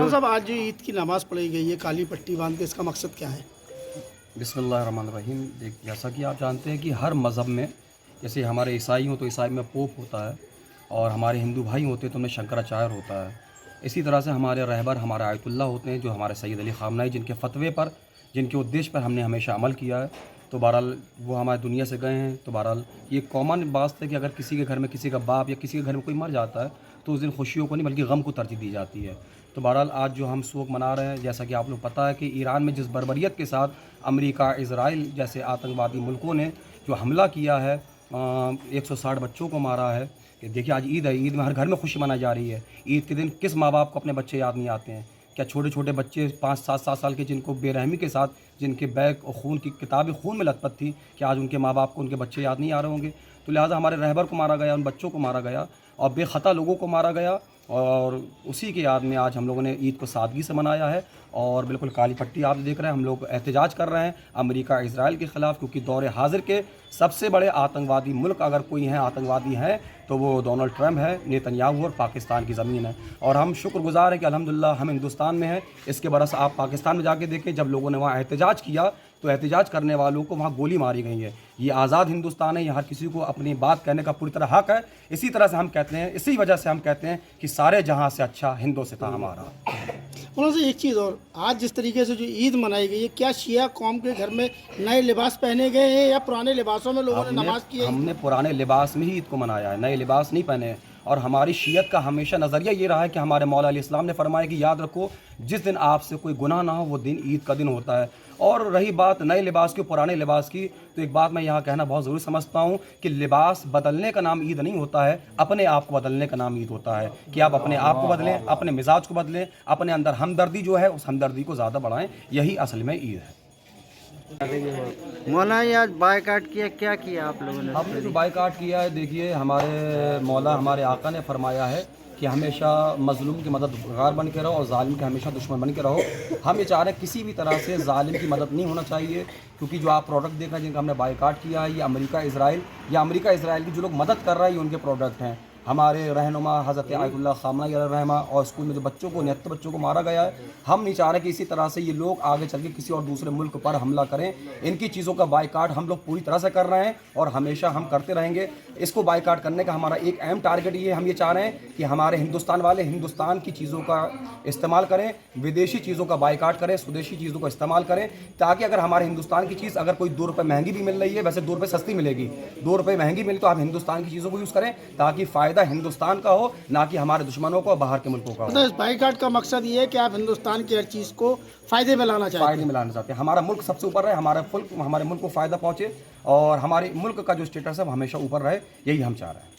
مولانا صاحب آج جو عید کی نماز پڑھی گئی ہے کالی پٹی باندھ کے، اس کا مقصد کیا ہے؟ بسم اللہ الرحمن الرحیم۔ جیسا کہ آپ جانتے ہیں کہ ہر مذہب میں، جیسے ہمارے عیسائی ہوں تو عیسائی میں پوپ ہوتا ہے، اور ہمارے ہندو بھائی ہوتے ہیں تو ان میں شنکراچاریہ ہوتا ہے۔ اسی طرح سے ہمارے رہبر ہمارے آیت اللہ ہوتے ہیں، جو ہمارے سید علی خامنہ، جن کے فتوے پر، جن کے ادیش پر ہم نے ہمیشہ عمل کیا ہے۔ تو بہرحال وہ ہماری دنیا سے گئے ہیں، تو بہرحال یہ کامن بات ہے کہ اگر کسی کے گھر میں کسی کا باپ یا کسی کے گھر میں کوئی مر جاتا ہے تو اس دن خوشیوں کو نہیں بلکہ غم کو ترجیح دی جاتی ہے۔ تو بہرحال آج جو ہم سوگ منا رہے ہیں، جیسا کہ آپ لوگ پتہ ہے کہ ایران میں جس بربریت کے ساتھ امریکہ، اسرائیل جیسے آتنکوادی ملکوں نے جو حملہ کیا ہے، 160 بچوں کو مارا ہے، کہ دیکھیے آج عید ہے، عید میں ہر گھر میں خوشی منائی جا رہی ہے۔ عید کے دن کس ماں باپ کو اپنے بچے یاد نہیں آتے ہیں؟ کیا چھوٹے چھوٹے بچے 5-7 سال کے، جن کو بے رحمی کے ساتھ، جن کے بیگ اور خون کی کتابیں خون میں لت پت تھی، کہ آج ان کے ماں باپ کو ان کے بچے یاد نہیں آ رہے ہوں گے؟ تو لہٰذا ہمارے رہبر کو مارا گیا، ان بچوں کو مارا گیا، اور بے خطا لوگوں کو مارا گیا، اور اسی کے یاد میں آج ہم لوگوں نے عید کو سادگی سے منایا ہے۔ اور بالکل کالی پٹی آپ دیکھ رہے ہیں، ہم لوگ احتجاج کر رہے ہیں امریکہ اسرائیل کے خلاف، کیونکہ دور حاضر کے سب سے بڑے آتنکوادی ملک اگر کوئی ہیں، آتنکوادی ہیں، تو وہ ڈونلڈ ٹرمپ ہے، نیتنیاہو، اور پاکستان کی زمین ہے۔ اور ہم شکر گزار ہیں کہ الحمدللہ ہم ہندوستان میں ہیں۔ اس کے برعکس آپ پاکستان میں جا کے دیکھیں، جب لوگوں نے وہاں احتجاج کیا تو احتجاج کرنے والوں کو وہاں گولی ماری گئی ہے۔ یہ آزاد ہندوستان ہے، یہ ہر کسی کو اپنی بات کہنے کا پوری طرح حق ہے۔ اسی طرح سے ہم کہتے ہیں، اسی وجہ سے ہم کہتے ہیں کہ سارے جہاں سے اچھا ہندو سے تھا ہمارا۔ مولانا صاحب ایک چیز اور، آج جس طریقے سے جو عید منائی گئی ہے، کیا شیعہ قوم کے گھر میں نئے لباس پہنے گئے ہیں یا پرانے لباسوں میں لوگوں نے نماز کی ہے؟ ہم نے پرانے لباس میں ہی عید کو منایا ہے، نئے لباس نہیں پہنے ہیں۔ اور ہماری شیعت کا ہمیشہ نظریہ یہ رہا ہے کہ ہمارے مولا علیہ السلام نے فرمایا کہ یاد رکھو، جس دن آپ سے کوئی گناہ نہ ہو وہ دن عید کا دن ہوتا ہے۔ اور رہی بات نئے لباس کی، پرانے لباس کی، تو ایک بات میں یہاں کہنا بہت ضروری سمجھتا ہوں کہ لباس بدلنے کا نام عید نہیں ہوتا ہے، اپنے آپ کو بدلنے کا نام عید ہوتا ہے، کہ آپ اپنے آپ کو بدلیں، اپنے مزاج کو بدلیں، اپنے اندر ہمدردی جو ہے اس ہمدردی کو زیادہ بڑھائیں، یہی اصل میں عید ہے۔ مولانا یہ آج بائیکاٹ کیا کیا آپ لوگوں نے؟ ہم نے جو بائیکاٹ کیا ہے، دیکھیے ہمارے مولا ہمارے آقا نے فرمایا ہے کہ ہمیشہ مظلوم کی مددگار بن کے رہو اور ظالم کے ہمیشہ دشمن بن کے رہو۔ ہم یہ چاہ رہے ہیں کسی بھی طرح سے ظالم کی مدد نہیں ہونا چاہیے، کیونکہ جو آپ پروڈکٹ دیکھ رہے ہیں جن کا ہم نے بائیکاٹ کیا ہے، یہ امریکہ اسرائیل کی جو لوگ مدد کر رہے ہیں، یہ ان کے پروڈکٹ ہیں۔ ہمارے رہنما حضرت آیت اللہ خامنہ علیہ الرحمہ، اور اسکول میں جو بچوں کو 69 بچوں کو مارا گیا ہے، ہم نہیں چاہ رہے کہ اسی طرح سے یہ لوگ آگے چل کے کسی اور دوسرے ملک پر حملہ کریں۔ ان کی چیزوں کا بائیکاٹ ہم لوگ پوری طرح سے کر رہے ہیں اور ہمیشہ ہم کرتے رہیں گے۔ اس کو بائیکاٹ کرنے کا ہمارا ایک اہم ٹارگٹ یہ ہے، ہم یہ چاہ رہے ہیں کہ ہمارے ہندوستان والے ہندوستان کی چیزوں کا استعمال کریں، ودیشی چیزوں کا بائیکاٹ کریں، سودیشی چیزوں کا استعمال کریں، تاکہ اگر ہمارے ہندوستان کی چیز اگر کوئی 2 روپے مہنگی بھی مل رہی ہے، ویسے 2 روپے سستی ملے گی، 2 روپے مہنگی ملی تو آپ ہندوستان کی چیزوں کو یوز کریں، تاکہ فائدہ ہندوستان کا ہو، نہ کہ ہمارے دشمنوں کو اور باہر کے ملکوں کا ہو۔ اس بائیکاٹ کا مقصد یہ ہے کہ آپ ہندوستان کی ہر چیز کو فائدے میں لانا چاہتے ہیں؟ فائدے میں لانا چاہتے ہیں، ہمارا ملک سب سے اوپر رہے، ہمارے ملک کو فائدہ پہنچے، اور ہمارے ملک کا جو اسٹیٹس ہے وہ ہمیشہ اوپر رہے، یہی ہم چاہ رہے ہیں۔